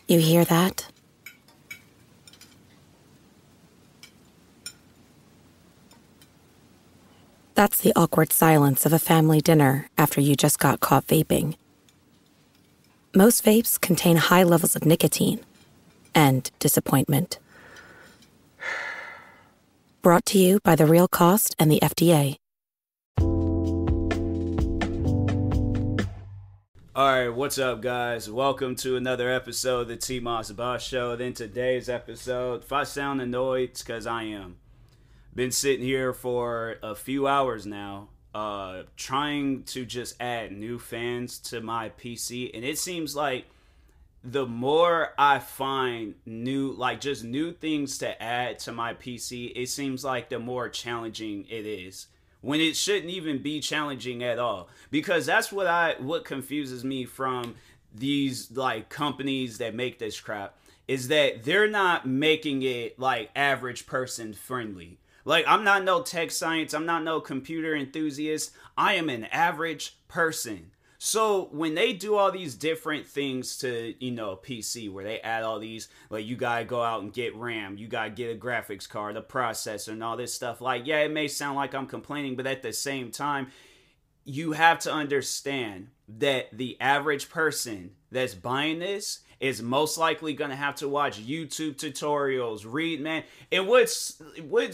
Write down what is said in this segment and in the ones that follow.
You hear that? That's the awkward silence of a family dinner after you just got caught vaping. Most vapes contain high levels of nicotine and disappointment. Brought to you by The Real Cost and the FDA. Alright, what's up, guys? Welcome to another episode of the TMossBoss Show. Then today's episode, if I sound annoyed, it's because I am. Been sitting here for a few hours now, trying to just add new fans to my PC, and it seems like the more I find new things to add to my PC, it seems like the more challenging it is. When it shouldn't even be challenging at all. Because that's what confuses me from these like companies that make this crap, is that they're not making it like average person friendly. Like, I'm not no tech science, I'm not no computer enthusiast, I am an average person. So when they do all these different things to, PC, where they add all these, like, you gotta go out and get RAM, you gotta get a graphics card, a processor, and all this stuff. Like, yeah, it may sound like I'm complaining, but at the same time, you have to understand that the average person that's buying this is most likely gonna have to watch YouTube tutorials, read, man. And what's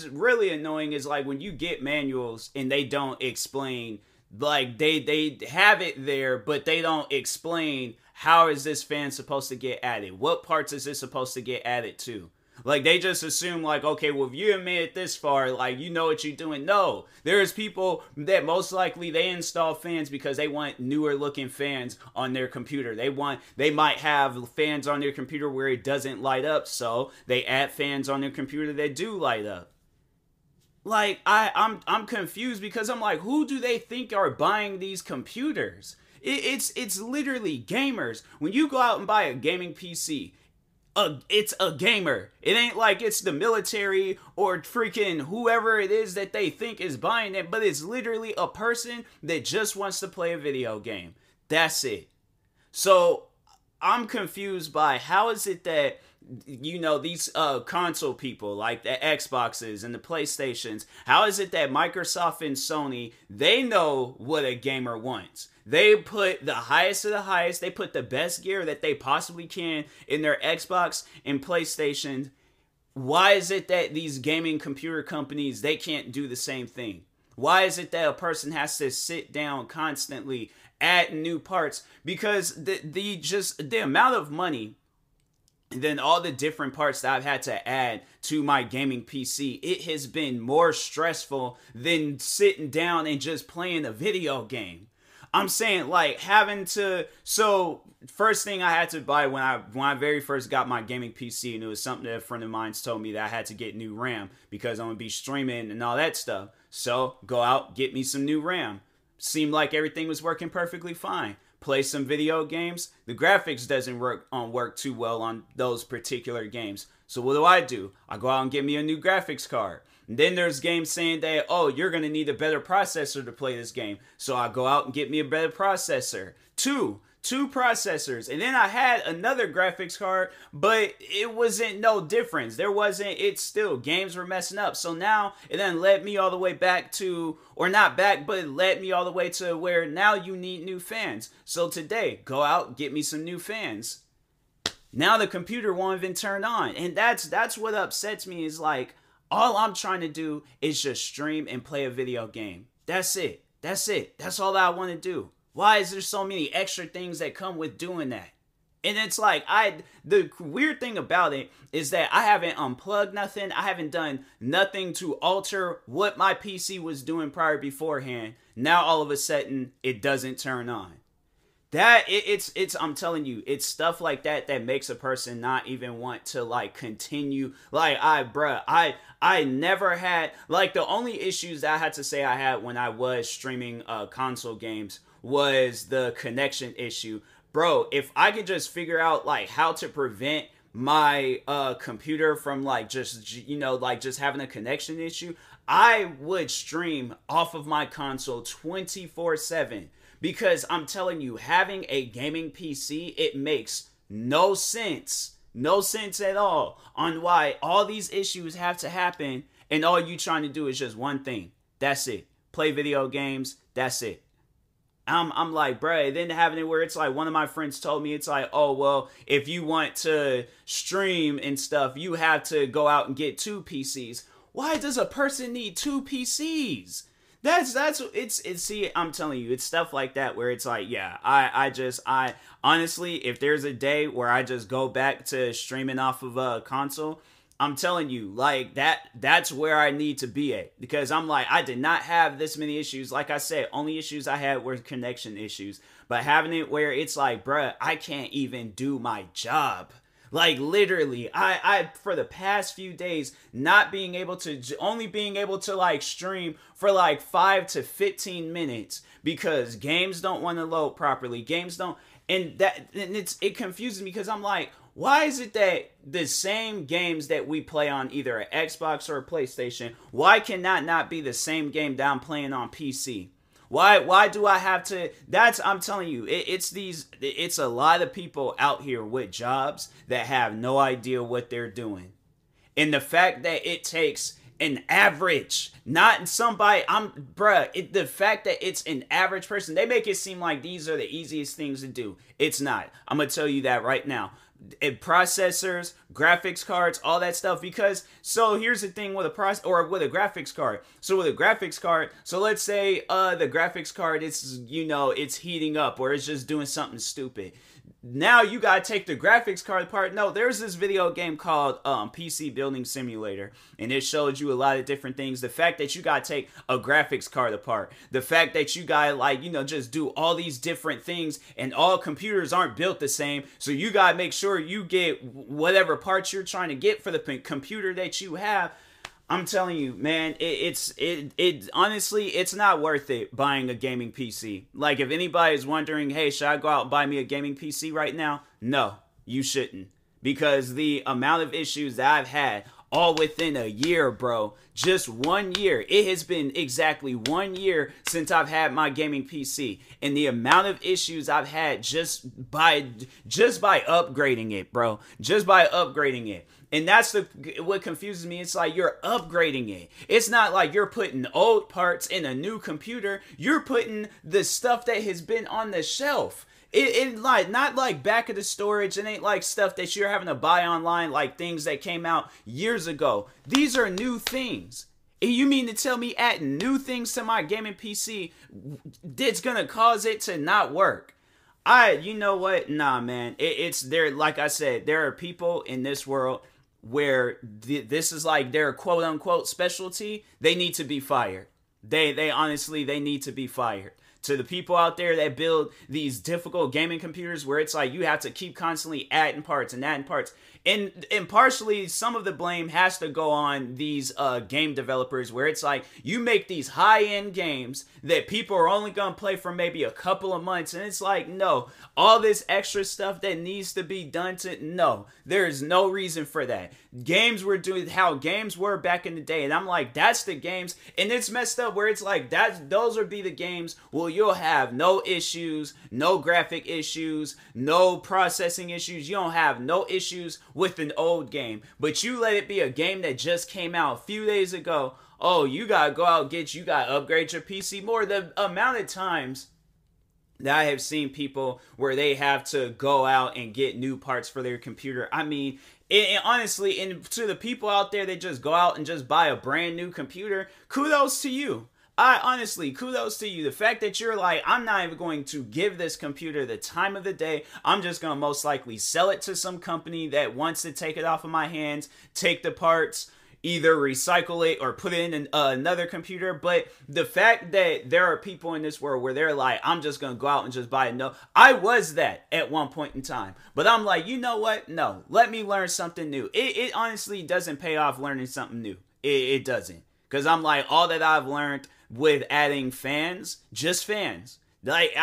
really annoying is, like, when you get manuals and they don't explain, like, they have it there, but they don't explain how is this fan supposed to get added? What parts is this supposed to get added to? Like, they just assume, like, okay, well, if you made it this far, like, you know what you're doing. No, there's people that most likely they install fans because they want newer looking fans on their computer. They might have fans on their computer where it doesn't light up, so they add fans on their computer that do light up. Like, I'm confused because I'm like, who do they think are buying these computers? It's literally gamers. When you go out and buy a gaming PC, it's a gamer. It ain't like it's the military or freaking whoever it is that they think is buying it, but it's literally a person that just wants to play a video game. That's it. So I'm confused by how is it that these console people like the Xboxes and the PlayStations, how is it that Microsoft and Sony, they know what a gamer wants? They put the highest of the highest, they put the best gear that they possibly can in their Xbox and PlayStation. Why is it that these gaming computer companies, they can't do the same thing? Why is it that a person has to sit down constantly, add new parts? Because the amount of money, then all the different parts that I've had to add to my gaming PC, it has been more stressful than sitting down and just playing a video game. I'm saying, like, so first thing I had to buy when I very first got my gaming PC, and it was something that a friend of mine's told me that I had to get new RAM because I'm going to be streaming and all that stuff. So go out, get me some new RAM. Seemed like everything was working perfectly fine. Play some video games. The graphics doesn't work too well on those particular games. So what do? I go out and get me a new graphics card. And then there's games saying that, oh, you're going to need a better processor to play this game. So I go out and get me a better processor. Two processors. And then I had another graphics card, but it wasn't no difference. It's still, games were messing up. So now it then led me all the way back to, or not back, but it led me all the way to where now you need new fans. So today, go out, get me some new fans. Now the computer won't even turn on. And that's what upsets me, is like, all I'm trying to do is just stream and play a video game. That's it. That's all that I want to do. Why is there so many extra things that come with doing that? And it's like, the weird thing about it is that I haven't unplugged nothing. I haven't done nothing to alter what my PC was doing prior beforehand. Now all of a sudden it doesn't turn on. I'm telling you, it's stuff like that that makes a person not even want to, like, continue. Like, I never had, like, the only issues that I had to say I had when I was streaming console games was the connection issue. Bro, if I could just figure out, like, how to prevent my computer from, like, just having a connection issue, I would stream off of my console 24/7. Because I'm telling you, having a gaming PC, it makes no sense. No sense at all on why all these issues have to happen, and all you trying to do is just one thing. That's it. Play video games. That's it. I'm like, bruh, then having it where it's like one of my friends told me, it's like, oh, well, if you want to stream and stuff, you have to go out and get 2 PCs. Why does a person need 2 PCs? See, I'm telling you, it's stuff like that where it's like, yeah, I honestly, if there's a day where I just go back to streaming off of a console, I'm telling you, like, that's where I need to be at. Because I'm like, I did not have this many issues. Like I said, only issues I had were connection issues. But having it where it's like, bruh, I can't even do my job. Like, literally, I for the past few days, only being able to, like, stream for, like, 5 to 15 minutes. Because games don't want to load properly. And it confuses me because I'm like, why is it that the same games that we play on either an Xbox or a PlayStation, why can that not be the same game that I'm playing on PC? Why do I have to? I'm telling you, it's a lot of people out here with jobs that have no idea what they're doing. And the fact that it takes an average, not somebody, the fact that it's an average person, they make it seem like these are the easiest things to do. It's not. I'm going to tell you that right now. Processors, graphics cards, all that stuff. Because so here's the thing with a graphics card. So with a graphics card, so let's say the graphics card it's heating up or it's just doing something stupid. Now you gotta take the graphics card apart. No, there's this video game called PC Building Simulator, and it shows you a lot of different things. The fact that you gotta take a graphics card apart, the fact that you gotta just do all these different things, and all computers aren't built the same, so you gotta make sure you get whatever parts you're trying to get for the computer that you have. I'm telling you, man, honestly, it's not worth it buying a gaming PC. Like, if anybody is wondering, hey, should I go out and buy me a gaming PC right now? No, you shouldn't. Because the amount of issues that I've had all within a year, bro, just 1 year. It has been exactly 1 year since I've had my gaming PC. And the amount of issues I've had just by upgrading it, bro. Just by upgrading it. And that's what confuses me. It's like you're upgrading it. It's not like you're putting old parts in a new computer. You're putting the stuff that has been on the shelf. It like not like back of the storage. It ain't like stuff that you're having to buy online, like things that came out years ago. These are new things. You mean to tell me adding new things to my gaming PC, it's gonna cause it to not work? You know what? Nah, man. It's there. Like I said, there are people in this world where this is like their quote unquote specialty. They need to be fired. They honestly, they need to be fired. To the people out there that build these difficult gaming computers where it's like you have to keep constantly adding parts and adding parts. And partially, some of the blame has to go on these game developers where it's like you make these high-end games that people are only going to play for maybe a couple of months. And it's like, no, all this extra stuff that needs to be done no, there is no reason for that. Games were doing how games were back in the day. And I'm like, that's the games. And it's messed up where it's like those would be the games. Well, you'll have no issues, no graphic issues, no processing issues. You don't have no issues with an old game, but you let it be a game that just came out a few days ago. Oh, you gotta go out and you gotta upgrade your PC more. The amount of times that I have seen people where they have to go out and get new parts for their computer. I mean, honestly, and to the people out there that just go out and just buy a brand new computer, kudos to you. Kudos to you. The fact that you're like, I'm not even going to give this computer the time of the day. I'm just going to most likely sell it to some company that wants to take it off of my hands, take the parts, either recycle it or put it in another computer. But the fact that there are people in this world where they're like, I'm just going to go out and just buy it. No, I was that at one point in time. But I'm like, you know what? No, let me learn something new. It honestly doesn't pay off learning something new. It doesn't. Because I'm like, all that I've learned with adding fans, just fans. Like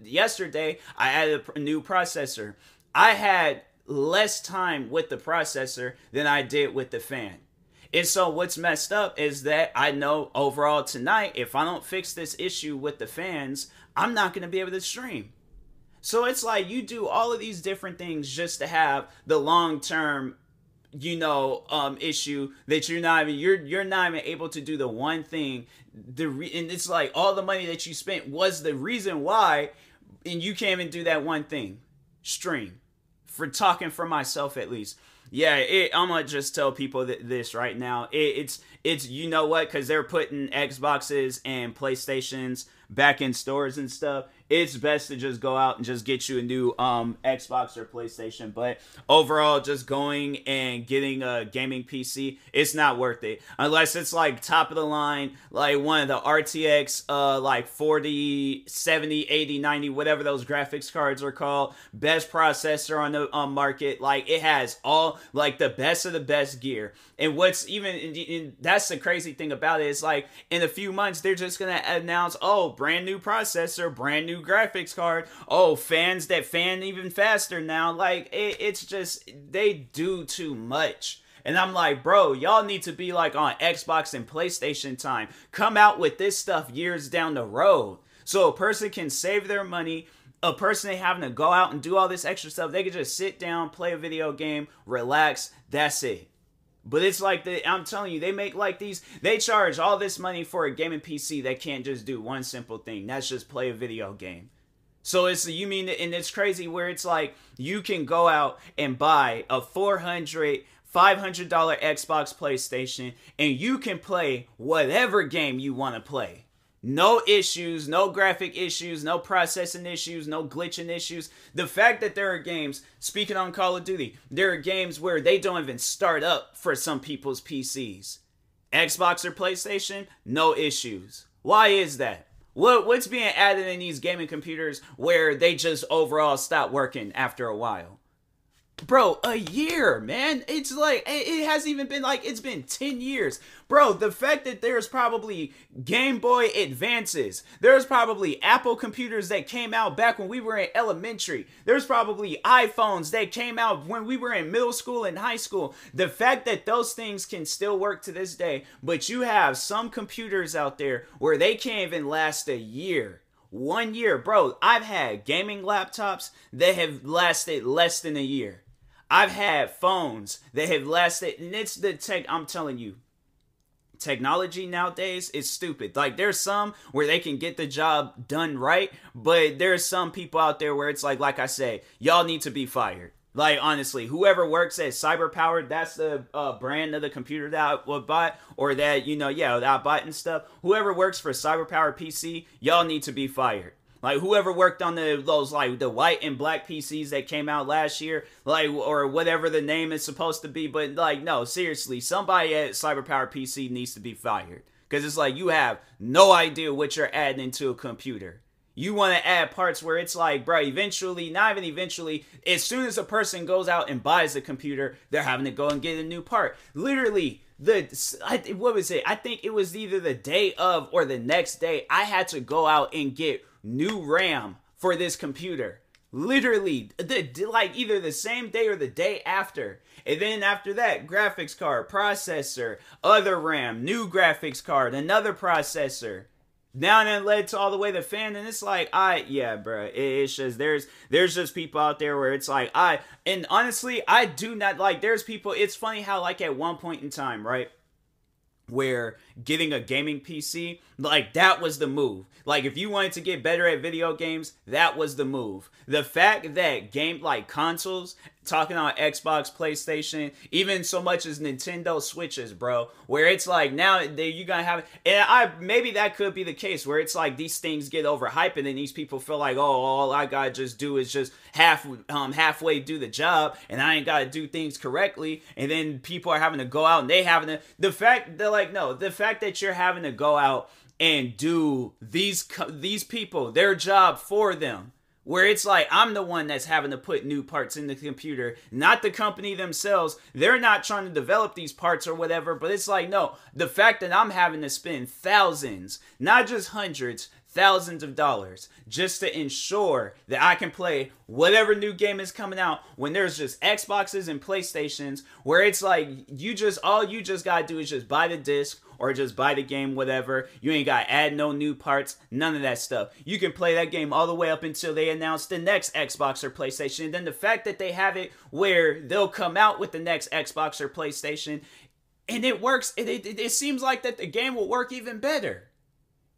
yesterday I added a new processor. I had less time with the processor than I did with the fan. And so what's messed up is that I know overall tonight, if I don't fix this issue with the fans, I'm not going to be able to stream. So it's like you do all of these different things just to have the long term, issue that you're not even able to do the one thing. And it's like all the money that you spent was the reason why, and you can't even do that one thing. Stream. For talking for myself at least. Yeah, I'm gonna just tell people this right now. It's you know what? Because they're putting Xboxes and PlayStations back in stores and stuff. It's best to just go out and just get you a new Xbox or PlayStation. But overall, just going and getting a gaming PC, it's not worth it. Unless it's like top of the line, like one of the RTX like 40, 70, 80, 90, whatever those graphics cards are called. Best processor on the market. Like it has all like the best of the best gear. And what's even, that's the crazy thing about it, is like in a few months, they're just going to announce, oh, brand new processor, brand new graphics card. Oh, fans that fan even faster now. Like it's just, they do too much. And I'm like, bro, y'all need to be like on Xbox and PlayStation time. Come out with this stuff years down the road. So a person can save their money. A person ain't having to go out and do all this extra stuff. They can just sit down, play a video game, relax. That's it. But it's like, I'm telling you, they make like they charge all this money for a gaming PC that can't just do one simple thing. That's just play a video game. So and it's crazy where it's like, you can go out and buy a $400, $500 Xbox, PlayStation, and you can play whatever game you want to play. No issues, no graphic issues, no processing issues, no glitching issues. The fact that there are games, speaking on Call of Duty, there are games where they don't even start up for some people's PCs. Xbox or PlayStation, no issues. Why is that? What's being added in these gaming computers where they just overall stop working after a while? Bro, a year, man. It's like, it hasn't even been like, it's been 10 years. Bro, the fact that there's probably Game Boy Advances. There's probably Apple computers that came out back when we were in elementary. There's probably iPhones that came out when we were in middle school and high school. The fact that those things can still work to this day, but you have some computers out there where they can't even last a year. 1 year, bro. I've had gaming laptops that have lasted less than a year. I've had phones that have lasted, and it's the tech, I'm telling you, technology nowadays is stupid. Like, there's some where they can get the job done right, but there's some people out there where it's like I say, y'all need to be fired. Like, honestly, whoever works at CyberPower, that's the brand of the computer that I would buy, or that, that I bought and stuff. Whoever works for CyberPower PC, y'all need to be fired. Like, whoever worked on those the white and black PCs that came out last year, like, or whatever the name is supposed to be, but, like, no, seriously, somebody at CyberPower PC needs to be fired. Because it's like, you have no idea what you're adding into a computer. You want to add parts where it's like, bro, eventually, not even eventually, as soon as a person goes out and buys a computer, they're having to go and get a new part. Literally, what was it? I think it was either the day of or the next day, I had to go out and get new RAM for this computer. Literally, like either the same day or the day after. And then after that, graphics card, processor, other RAM, new graphics card, another processor. Now and then led to all the way to fan, and it's like, bro, it's just, there's just people out there where it's like, and honestly, I do not, like, there's people, it's funny how, like, at one point in time, right, where getting a gaming PC, like, that was the move. Like, if you wanted to get better at video games, that was the move. The fact that consoles, talking on Xbox, PlayStation, even so much as Nintendo Switches, bro, where it's like, now you're gonna have, and maybe that could be the case, where it's like these things get overhyped, and then these people feel like, oh, all I gotta just do is just halfway do the job, and I ain't gotta do things correctly, and then people are having to go out, and the fact that you're having to go out and do these people, their job for them, where it's like, I'm the one that's having to put new parts in the computer, not the company themselves. They're not trying to develop these parts or whatever, but it's like, no, the fact that I'm having to spend thousands, not just hundreds, thousands of dollars just to ensure that I can play whatever new game is coming out, when there's just Xboxes and PlayStations, where it's like, all you just gotta do is just buy the disc, or just buy the game, whatever. You ain't got to add no new parts, none of that stuff. You can play that game all the way up until they announce the next Xbox or PlayStation. And then the fact that they have it where they'll come out with the next Xbox or PlayStation, and it works, it seems like that the game will work even better.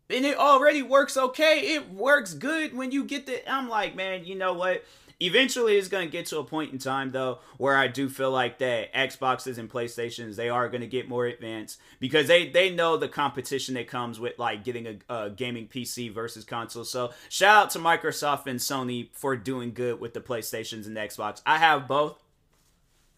And it already works okay. It works good when you get the... I'm like, man, you know what? Eventually, it's going to get to a point in time, though, where I do feel like that Xboxes and PlayStations, they are going to get more advanced. Because they know the competition that comes with, like, getting a gaming PC versus console. So, shout out to Microsoft and Sony for doing good with the PlayStations and the Xbox. I have both.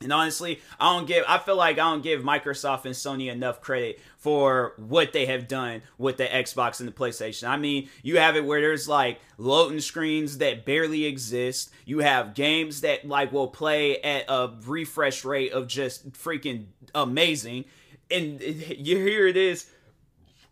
And honestly, I feel like I don't give Microsoft and Sony enough credit for what they have done with the Xbox and the PlayStation. I mean, you have it where there's like loading screens that barely exist. You have games that like will play at a refresh rate of just freaking amazing. And here it is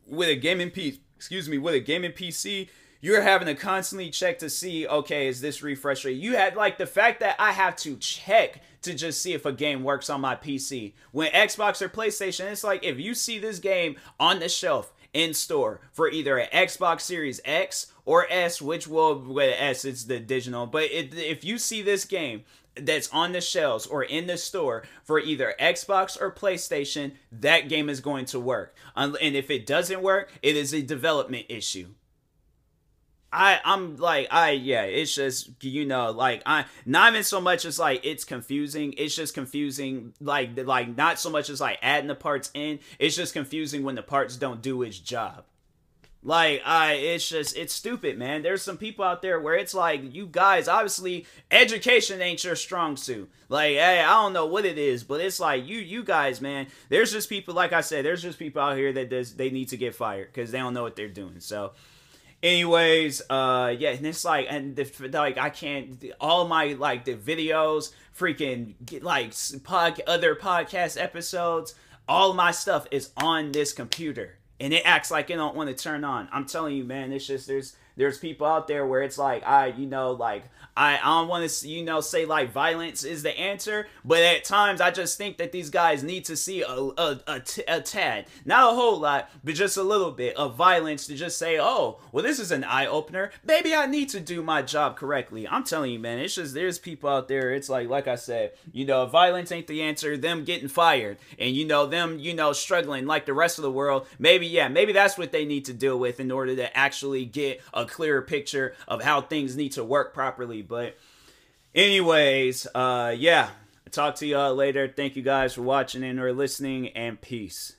with a gaming PC, you're having to constantly check to see, okay, is this refresh rate? You had like the fact that I have to check to just see if a game works on my PC. When Xbox or PlayStation, it's like if you see this game on the shelf in store for either an Xbox Series X or S, which will, with S, it's the digital. But if you see this game that's on the shelves or in the store for either Xbox or PlayStation, that game is going to work. And if it doesn't work, it is a development issue. It's just, you know, like, not even so much as, like, it's confusing, it's just confusing, like, not so much as, like, adding the parts in, it's just confusing when the parts don't do its job. Like, it's stupid, man. There's some people out there where it's like, you guys, obviously, education ain't your strong suit. Like, hey, I don't know what it is, but it's like, you guys, man, there's just people, like I said, there's just people out here that they need to get fired, because they don't know what they're doing, so... Anyways, and it's like, I can't, all my, like, the videos, freaking, like, other podcast episodes, all my stuff is on this computer, and it acts like it don't want to turn on. I'm telling you, man, it's just, there's people out there where it's like, I don't want to, say like violence is the answer, but at times I just think that these guys need to see a tad, not a whole lot, but just a little bit of violence to just say, oh, well, this is an eye-opener. Maybe I need to do my job correctly. I'm telling you, man, it's just, there's people out there, it's like I said, violence ain't the answer, them getting fired, and them, struggling like the rest of the world. Maybe that's what they need to deal with in order to actually get a clearer picture of how things need to work properly. But anyways, talk to y'all later. Thank you guys for watching and or listening, and peace.